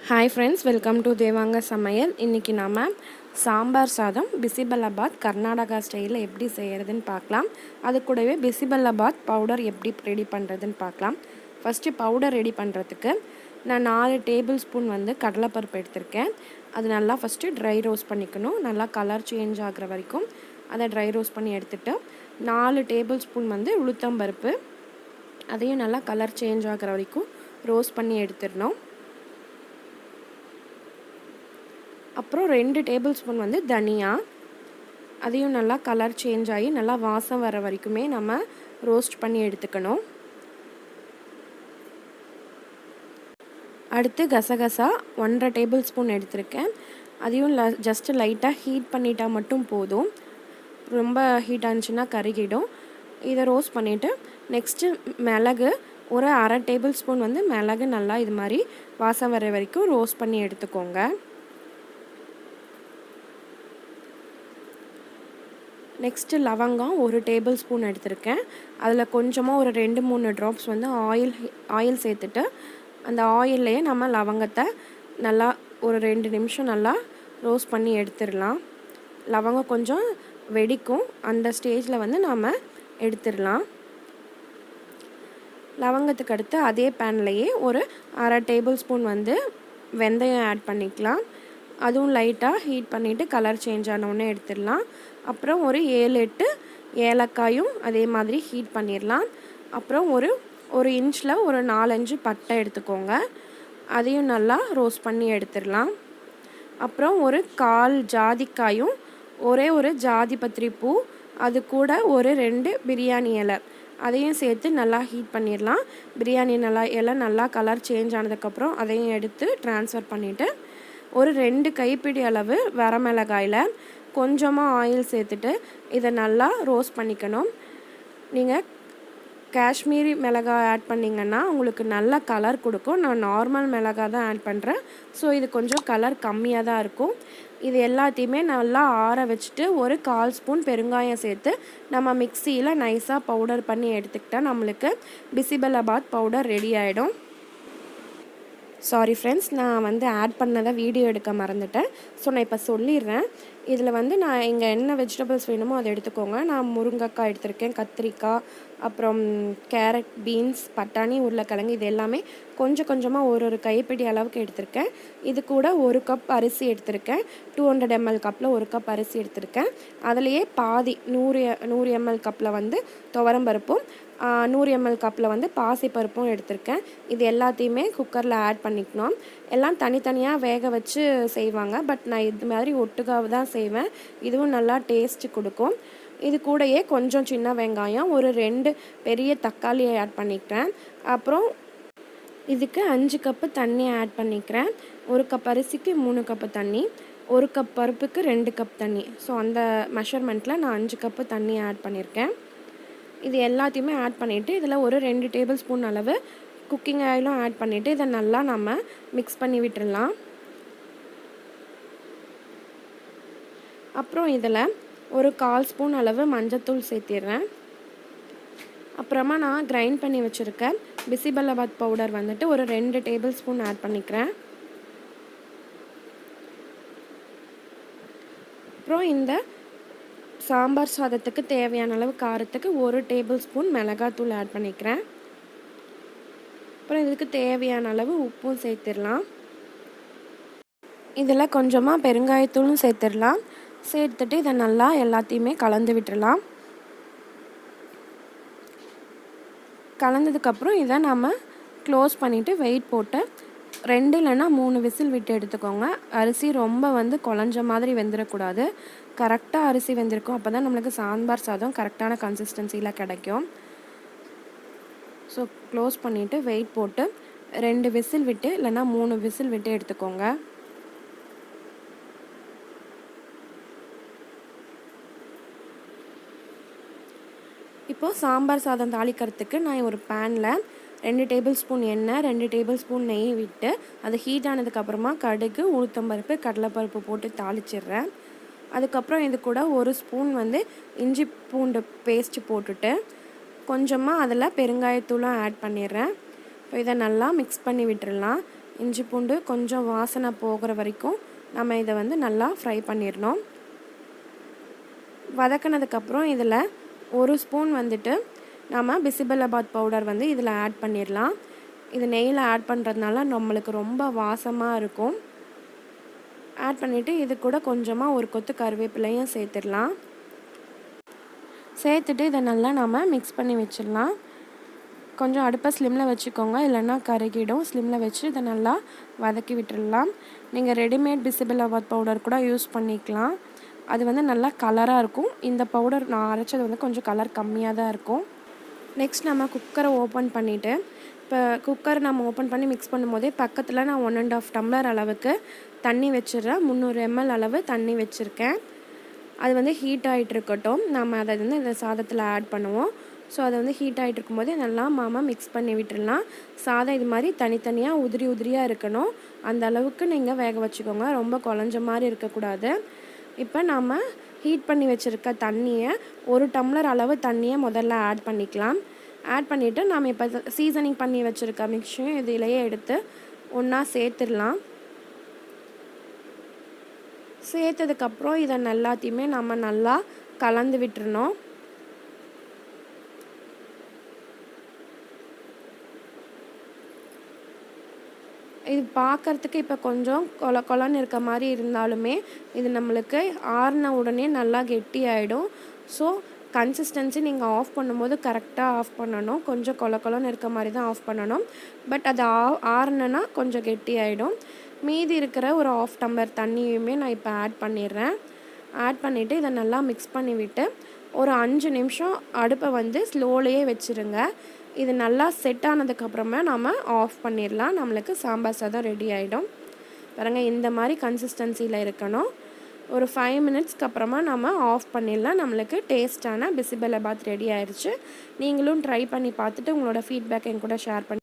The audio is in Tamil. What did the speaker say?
Hi friends, welcome to Devanga சமையல். இன்றைக்கி நம்ம சாம்பார் சாதம் பிசிபெல்லாபாத் கர்நாடகா ஸ்டைலில் எப்படி செய்கிறதுன்னு பார்க்கலாம். அது கூடவே பிசிபெல்லாபாத் பவுடர் எப்படி ரெடி பண்ணுறதுன்னு பார்க்கலாம். ஃபஸ்ட்டு பவுடர் ரெடி பண்ணுறதுக்கு நான் 4 டேபிள் ஸ்பூன் கடலைப்பருப்பு எடுத்திருக்கேன். அது நல்லா ஃபஸ்ட்டு ட்ரை ரோஸ்ட் பண்ணிக்கணும். நல்லா கலர் சேஞ்ச் ஆகிற வரைக்கும் அதை ட்ரை ரோஸ்ட் பண்ணி எடுத்துகிட்டு 4 டேபிள் ஸ்பூன் உளுத்தம்பருப்பு, அதையும் நல்லா கலர் சேஞ்ச் ஆகிற வரைக்கும் ரோஸ்ட் பண்ணி எடுத்துடணும். அப்புறம் 2 டேபிள் ஸ்பூன் தனியா, அதையும் நல்லா கலர் சேஞ்ச் ஆகி நல்லா வாசம் வர வரைக்குமே நம்ம ரோஸ்ட் பண்ணி எடுத்துக்கணும். அடுத்து கசகசா 1.5 டேபிள் ஸ்பூன் எடுத்திருக்கேன். அதையும் ஜஸ்ட்டு லைட்டாக ஹீட் பண்ணிட்டால் மட்டும் போதும். ரொம்ப ஹீட் ஆனிச்சுன்னா கருகிடும். இதை ரோஸ்ட் பண்ணிவிட்டு நெக்ஸ்ட்டு மிளகு ஒரு 1/2 டேபிள் ஸ்பூன் மிளகு நல்லா இது மாதிரி வாசம் வர வரைக்கும் ரோஸ்ட் பண்ணி எடுத்துக்கோங்க. நெக்ஸ்ட்டு லவங்கம் 1 டேபிள் ஸ்பூன் எடுத்திருக்கேன். அதில் கொஞ்சமாக ஒரு 2-3 ட்ராப்ஸ் ஆயில் சேர்த்துட்டு அந்த ஆயில்லையே நம்ம லவங்கத்தை நல்லா ஒரு 2 நிமிஷம் நல்லா ரோஸ்ட் பண்ணி எடுத்துடலாம். லவங்கம் கொஞ்சம் வெடிக்கும், அந்த ஸ்டேஜில் நாம் எடுத்துடலாம். லவங்கத்துக்கு அடுத்து அதே பேன்லேயே ஒரு 1/2 டேபிள் ஸ்பூன் வெந்தயம் ஆட் பண்ணிக்கலாம். அதுவும் லைட்டாக ஹீட் பண்ணிவிட்டு கலர் சேஞ்ச் ஆனவுடனே எடுத்துடலாம். அப்புறம் ஒரு 7-8 ஏலக்காயும் அதே மாதிரி ஹீட் பண்ணிடலாம். அப்புறம் ஒரு இன்ச்சில் ஒரு 4-5 பட்டை எடுத்துக்கோங்க. அதையும் நல்லா ரோஸ்ட் பண்ணி எடுத்துடலாம். அப்புறம் ஒரு 1/4 ஜாதிக்காயும் ஒரு ஜாதி பத்திரி பூ, அது கூட ஒரு 2 பிரியாணி இலை, அதையும் சேர்த்து நல்லா ஹீட் பண்ணிடலாம். பிரியாணி இலை நல்லா கலர் சேஞ்ச் ஆனதுக்கப்புறம் அதையும் எடுத்து ட்ரான்ஸ்ஃபர் பண்ணிவிட்டு ஒரு 2 கைப்பிடி அளவு வரமிளகாயில் கொஞ்சமாக ஆயில் சேர்த்துட்டு இதை நல்லா ரோஸ்ட் பண்ணிக்கணும். நீங்கள் காஷ்மீரி மிளகாய் ஆட் பண்ணிங்கன்னா உங்களுக்கு நல்ல கலர் கொடுக்கும். நான் நார்மல் மிளகாய் தான் ஆட் பண்ணுறேன். ஸோ இது கொஞ்சம் கலர் கம்மியாக தான் இருக்கும். இது எல்லாத்தையுமே நல்லா ஆற வச்சுட்டு ஒரு 1/4 ஸ்பூன் பெருங்காயம் சேர்த்து நம்ம மிக்சியில் நைஸாக பவுடர் பண்ணி எடுத்துக்கிட்டால் நம்மளுக்கு பிசிபெல்லாபாத் பவுடர் ரெடி ஆகிடும். சாரி ஃப்ரெண்ட்ஸ், நான் ஆட் பண்ணதை வீடியோ எடுக்க மறந்துட்டேன். ஸோ நான் இப்போ சொல்லிடுறேன். இதில் நான் இங்கே என்ன வெஜிடபிள்ஸ் வேணுமோ அதை எடுத்துக்கோங்க. நான் முருங்கைக்காய் எடுத்திருக்கேன், கத்திரிக்காய், அப்புறம் கேரட், பீன்ஸ், பட்டாணி, உருளைக்கிழங்கு, இது எல்லாமே கொஞ்சம் கொஞ்சமாக ஒரு கைப்பிடி அளவுக்கு எடுத்திருக்கேன். இது கூட 1 கப் அரிசி எடுத்திருக்கேன். 200 ml கப்பில் 1 கப் அரிசி எடுத்திருக்கேன். அதுலேயே பாதி 100 ml கப்பில் துவரம்பருப்பும் 100 ml கப்பில் பாசிப்பருப்பும் எடுத்திருக்கேன். இது எல்லாத்தையுமே குக்கரில் ஆட் பண்ணிக்கணும். எல்லாம் தனித்தனியாக வேக வச்சு செய்வாங்க, பட் நான் இது மாதிரி ஒட்டுக்காக தான் செய்வேன். இதுவும் நல்லா டேஸ்ட்டு கொடுக்கும். இது கூடயே கொஞ்சம் சின்ன வெங்காயம், ஒரு 2 பெரிய தக்காளியை ஆட் பண்ணிக்கிறேன். அப்புறம் இதுக்கு 5 கப்பு தண்ணி ஆட் பண்ணிக்கிறேன். 1 கப் அரிசிக்கு 3 கப்பு தண்ணி, 1 கப் பருப்புக்கு 2 கப் தண்ணி. ஸோ அந்த மெஷர்மெண்ட்டில் நான் 5 கப்பு தண்ணி ஆட் பண்ணியிருக்கேன். இது எல்லாத்தையுமே ஆட் பண்ணிவிட்டு இதில் ஒரு 2 டேபிள் ஸ்பூன் அளவு குக்கிங் ஆயிலும் ஆட் பண்ணிவிட்டு இதை நல்லா நம்ம மிக்ஸ் பண்ணி விட்டுடலாம். அப்புறம் இதில் ஒரு 1/4 ஸ்பூன் அளவு மஞ்சத்தூள் சேர்த்திடுறேன். அப்புறமா நான் கிரைண்ட் பண்ணி வச்சுருக்க பிசிபெல்லாபாத் பவுடர் ஒரு 2 டேபிள் ஸ்பூன் ஆட் பண்ணிக்கிறேன். அப்புறம் இந்த சாம்பார் சாதத்துக்கு தேவையான அளவு காரத்துக்கு 1 டேபிள் ஸ்பூன் மிளகாத்தூள் ஆட் பண்ணிக்கிறேன். அப்புறம் இதுக்கு தேவையான அளவு உப்பும் சேர்த்துடலாம். இதில் கொஞ்சமாக பெருங்காயத்தூளும் சேர்த்துடலாம். சேர்த்துட்டு இதை நல்லா எல்லாத்தையுமே கலந்து விட்டுடலாம். கலந்ததுக்கப்புறம் இதை நம்ம க்ளோஸ் பண்ணிவிட்டு வெயிட் போட்டு 2 இல்லைன்னா 3 விசில் விட்டு எடுத்துக்கோங்க. அரிசி ரொம்ப குழஞ்ச மாதிரி வெந்துடக்கூடாது. கரெக்டாக அரிசி வெந்திருக்கும். அப்போ தான் நம்மளுக்கு சாம்பார் சாதம் கரெக்டான கன்சிஸ்டன்சியில் கிடைக்கும். ஸோ க்ளோஸ் பண்ணிவிட்டு வெயிட் போட்டு 2 விசில் விட்டு இல்லைன்னா 3 விசில் விட்டு எடுத்துக்கோங்க. இப்போது சாம்பார் சாதம் தாளிக்கிறதுக்கு நான் ஒரு பேனில் 2 டேபிள் ஸ்பூன் எண்ணெய், 2 டேபிள் ஸ்பூன் நெய் விட்டு அது ஹீட் ஆனதுக்கப்புறமா கடுகு, உளுத்தம்பருப்பு, கடலைப்பருப்பு போட்டு தாளிச்சிடுறேன். அதுக்கப்புறம் இது கூட 1 ஸ்பூன் இஞ்சி பூண்டு பேஸ்ட்டு போட்டுட்டு கொஞ்சமாக அதில் பெருங்காயத்தூளும் ஆட் பண்ணிடுறேன். இப்போ இதை நல்லா மிக்ஸ் பண்ணி விட்டுடலாம். இஞ்சி பூண்டு கொஞ்சம் வாசனை போகிற வரைக்கும் நம்ம இதை வந்து நல்லா ஃப்ரை பண்ணிடணும். வதக்கினதுக்கப்புறம் இதில் 1 ஸ்பூன் வந்துட்டு நம்ம பிசிபெல்லாபாத் பவுடர் வந்து இதில் ஆட் பண்ணிடலாம். இது நெய்யில் ஆட் பண்ணுறதுனால நம்மளுக்கு ரொம்ப வாசமாக இருக்கும். ஆட் பண்ணிவிட்டு இது கூட கொஞ்சமாக ஒரு கொத்து கருவேப்பிலையும் சேர்த்துடலாம். சேர்த்துட்டு இதை நல்லா நம்ம மிக்ஸ் பண்ணி வச்சிடலாம். கொஞ்சம் அடுப்பை ஸ்லிம்மில் வச்சுக்கோங்க, இல்லைன்னா கருகிடும். ஸ்லிம்மில் வச்சு இதை நல்லா வதக்கி விட்டுடலாம். நீங்கள் ரெடிமேட் பிசிபெல்லாபாத் பவுடர் கூட யூஸ் பண்ணிக்கலாம். அது வந்து நல்லா கலராக இருக்கும். இந்த பவுடர் நான் அரைச்சது வந்து கொஞ்சம் கலர் கம்மியாக தான் இருக்கும். நெக்ஸ்ட் நம்ம குக்கரை ஓப்பன் பண்ணிவிட்டு, இப்போ குக்கர் நம்ம ஓப்பன் பண்ணி மிக்ஸ் பண்ணும்போதே பக்கத்தில் நான் 1.5 டம்ளர் அளவுக்கு தண்ணி வச்சிடுறேன். 300 ml அளவு தண்ணி வச்சுருக்கேன். அது வந்து ஹீட் ஆகிட்டு இருக்கட்டும். நம்ம அதை வந்து இந்த சாதத்தில் ஆட் பண்ணுவோம். ஸோ அதை வந்து ஹீட் ஆகிட்டு இருக்கும்போதே நல்லா மிக்ஸ் பண்ணி விட்டுடலாம். சாதம் இது மாதிரி தனித்தனியாக உதிரியாக இருக்கணும். அந்த அளவுக்கு நீங்கள் வேக வச்சுக்கோங்க. ரொம்ப குழஞ்ச மாதிரி இருக்கக்கூடாது. இப்போ நாம் ஹீட் பண்ணி வச்சுருக்க தண்ணியை 1 டம்ளர் அளவு தண்ணியை முதல்ல ஆட் பண்ணிக்கலாம். ஆட் பண்ணிவிட்டு நாம் இப்போ சீசனிங் பண்ணி வச்சுருக்க மிக்ஸையும் இதிலேயே எடுத்து ஒன்றா சேர்த்துடலாம். சேர்த்ததுக்கப்புறம் இதை எல்லாத்தையுமே நம்ம நல்லா கலந்து விட்டுறணும். இது பார்க்குறதுக்கு இப்போ கொஞ்சம் கொலன்னு இருக்க மாதிரி இருந்தாலுமே இது நம்மளுக்கு ஆறின உடனே நல்லா கெட்டி ஆகிடும். ஸோ கன்சிஸ்டன்சி நீங்கள் ஆஃப் பண்ணும்போது கரெக்டாக ஆஃப் பண்ணணும். கொஞ்சம் கொலன்னு இருக்க மாதிரி தான் ஆஃப் பண்ணணும். பட் அது ஆறுனா கொஞ்சம் கெட்டி ஆகிடும். மீதி இருக்கிற ஒரு 1/2 டம்ளர் தண்ணியுமே நான் இப்போ ஆட் பண்ணிடுறேன். ஆட் பண்ணிவிட்டு இதை நல்லா மிக்ஸ் பண்ணி விட்டு ஒரு 5 நிமிஷம் அடுப்பை வந்து ஸ்லோலையே வச்சுருங்க. இது நல்லா செட் ஆனதுக்கப்புறமா நம்ம ஆஃப் பண்ணிடலாம். நம்மளுக்கு சாம்பார் சாதம் ரெடி ஆகிடும். பாருங்கள், இந்த மாதிரி கன்சிஸ்டன்சியில் இருக்கணும். ஒரு 5 மினிட்ஸ்க்கு அப்புறமா நம்ம ஆஃப் பண்ணிடலாம். நம்மளுக்கு டேஸ்ட்டான பிசிபெல்லாபாத் ரெடி ஆயிடுச்சு. நீங்களும் ட்ரை பண்ணி பார்த்துட்டு உங்களோட ஃபீட்பேக் என் கூட ஷேர் பண்ணி